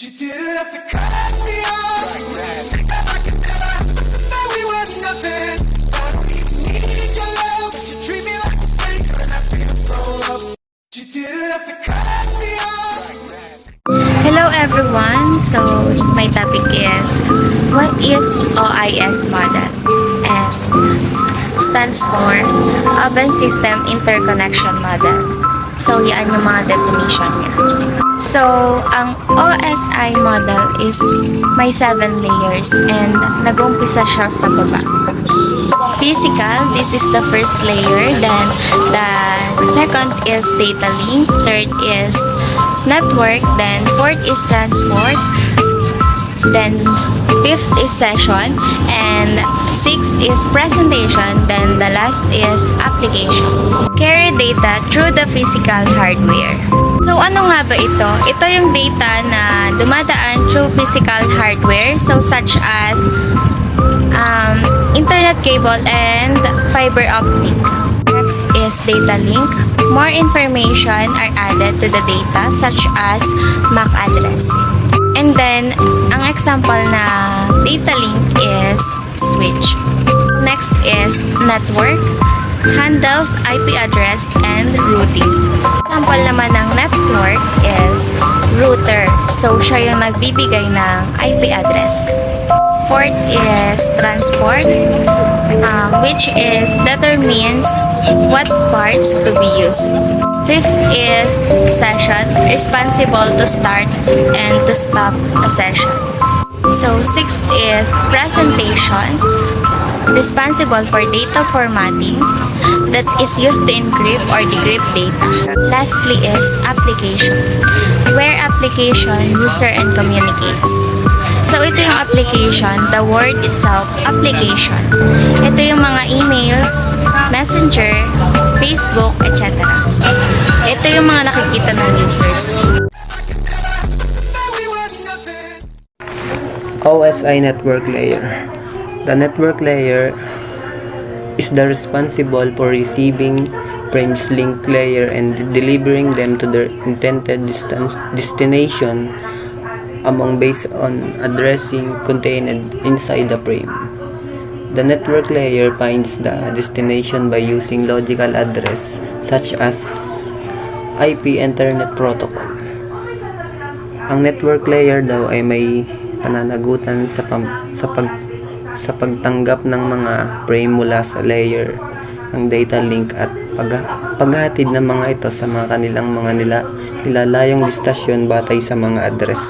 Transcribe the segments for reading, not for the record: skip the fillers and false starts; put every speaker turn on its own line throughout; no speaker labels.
You didn't have to cut me off. I could never know we were nothing. I don't even need your love, but you treat me like a stranger, and I feel so low. You didn't have to cut me off.
Hello everyone! So, my topic is, what is OIS model? And stands for Open System Interconnection Model. So, yan yung mga definition niya. So, ang OSI model is may 7 layers and nag-umpisa siya sa baba. Physical, this is the first layer. Then, the second is data link. Third is network. Then, fourth is transport. Then, fifth is session. And sixth is presentation. Then, the last is application. Carry data through the physical hardware. So, ano nga ba ito? Ito yung data na dumadaan through physical hardware. So, such as internet cable and fiber optic. Next is data link. More information are added to the data such as MAC address. And then, ang example na data link is switch. Next is network. Handles IP address and routing. Example naman ng network is router. So, siya yung nagbibigay ng IP address. Fourth is transport, which is determines what parts to be used. Fifth is session, responsible to start and to stop a session. So, sixth is presentation, responsible for data formatting that is used to encrypt or decrypt data. Lastly is application, where application user and communicates. So, ito yung application, the word itself, application. Ito yung mga emails, messenger, Facebook, etc. Ito yung mga nakikita ng users.
OSI network layer. The network layer is the responsible for receiving frames link layer and delivering them to their intended destination among based on addressing contained inside the frame. The network layer finds the destination by using logical address such as IP Internet Protocol. Ang network layer daw ay may pananagutan sa pagtanggap ng mga frame mula sa layer ng data link at paghatid ng mga ito sa mga kanilang mga nilalayong destinasyon batay sa mga address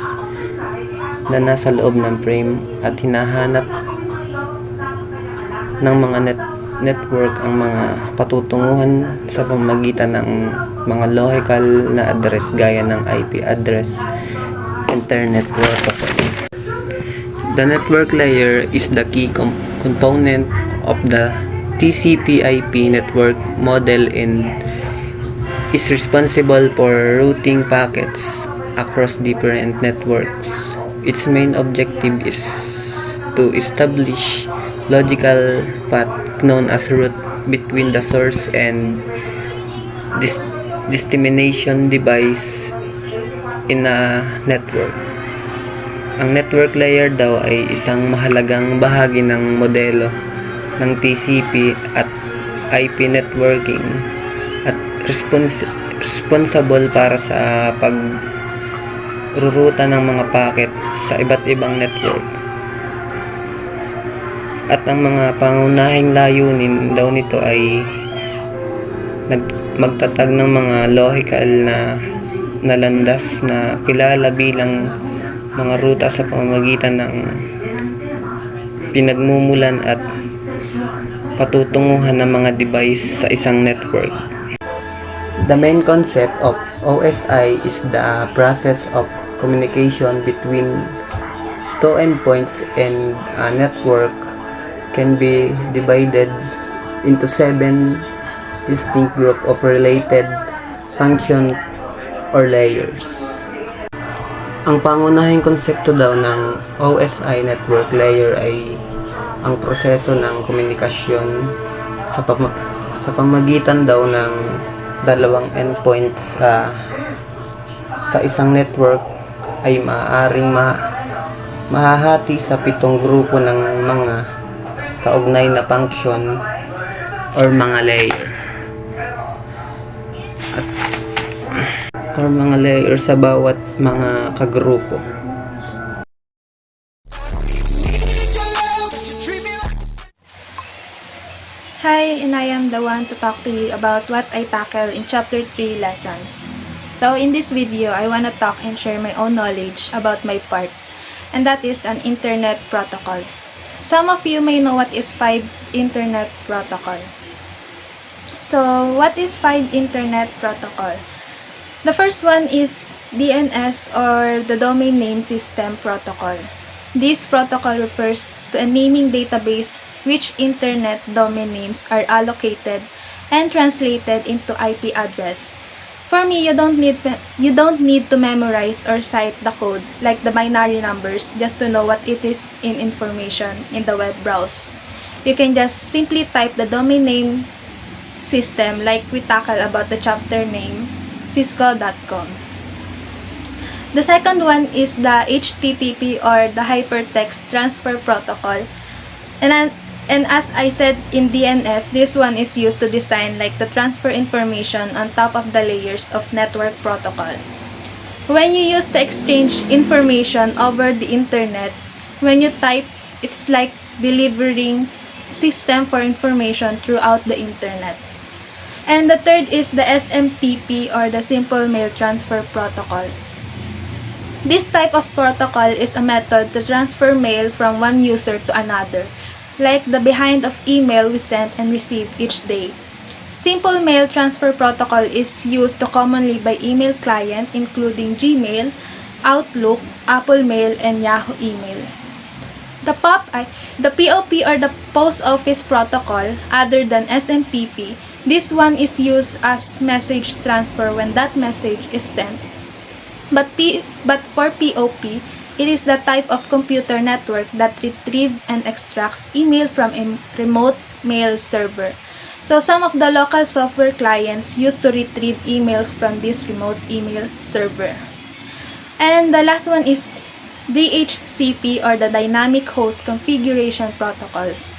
na nasa loob ng frame at hinahanap ng mga network ang mga patutunguhan sa pamamagitan ng mga logical na address gaya ng IP address, Internet Protocol. The network layer is the key component of the TCP/IP network model and is responsible for routing packets across different networks. Its main objective is to establish logical path known as route between the source and destination device in a network. Ang network layer daw ay isang mahalagang bahagi ng modelo ng TCP at IP networking at responsible para sa pagruruta ng mga packet sa iba't ibang network. At ang mga pangunahing layunin daw nito ay magtatag ng mga logical na landas na kilala bilang mga ruta sa pamamagitan ng pinagmumulan at patutunguhan ng mga device sa isang network. The main concept of OSI is the process of communication between two endpoints, and a network can be divided into 7 distinct groups of related functions or layers. Ang pangunahing konsepto daw ng OSI network layer ay ang proseso ng komunikasyon sa pamamagitan daw ng dalawang endpoints sa isang network ay maaaring mahahati sa 7 grupo ng mga kaugnay na function or mga layer. Or mga layer sa bawat mga kagrupo.
Need your love, but you treat me like
Hi, and I am the one to talk to you about what I tackle in Chapter 3 lessons. So in this video, I want to talk and share my own knowledge about my part, and that is an Internet protocol. Some of you may know what is 5 Internet protocol. So what is 5 Internet protocol? The first one is DNS or the Domain Name System Protocol. This protocol refers to a naming database which internet domain names are allocated and translated into IP address. For me, you don't need to memorize or cite the code like the binary numbers just to know what it is in information in the web browse. You can just simply type the domain name system like we tackle about the chapter name cisco.com. The second one is the HTTP or the Hypertext Transfer Protocol. And as I said in DNS, this one is used to design like the transfer information on top of the layers of network protocol. When you use to exchange information over the internet, when you type, it's like delivering system for information throughout the internet. And the third is the SMTP or the Simple Mail Transfer Protocol. This type of protocol is a method to transfer mail from one user to another, like the behind of email we send and receive each day. Simple Mail Transfer Protocol is used commonly by email client including Gmail, Outlook, Apple Mail, and Yahoo Email. The POP or the Post Office Protocol, other than SMTP, this one is used as message transfer when that message is sent. But for POP, it is the type of computer network that retrieves and extracts email from a remote mail server. So some of the local software clients used to retrieve emails from this remote email server. And the last one is DHCP or the Dynamic Host Configuration Protocols.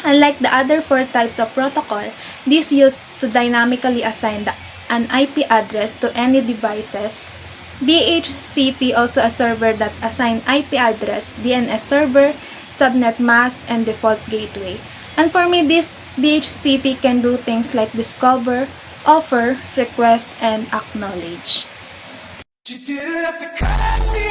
Unlike the other 4 types of protocol, this used to dynamically assign an IP address to any devices. DHCP also a server that assign IP address, DNS server, subnet mask, and default gateway. And for me, this DHCP can do things like discover, offer, request, and acknowledge.
you didn't have to cut me